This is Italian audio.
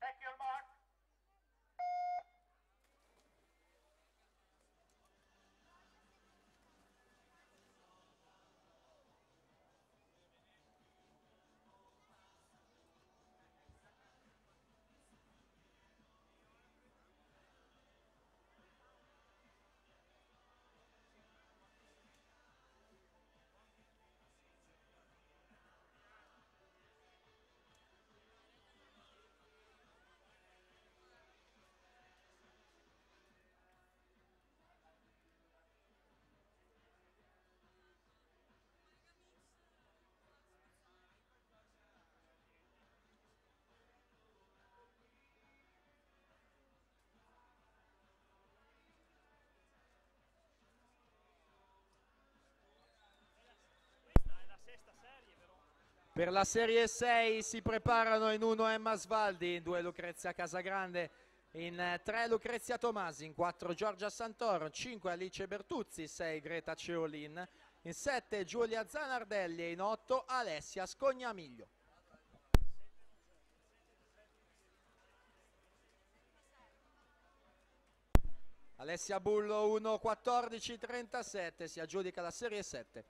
Take your mark. Per la Serie 6 si preparano in 1 Emma Svaldi, in 2 Lucrezia Casagrande, in 3 Lucrezia Tomasi, in 4 Giorgia Santoro, 5 Alice Bertuzzi, 6 Greta Ceolin, in 7 Giulia Zanardelli e in 8 Alessia Scognamiglio. Alessia Bullo 1:14:37 si aggiudica la Serie 7.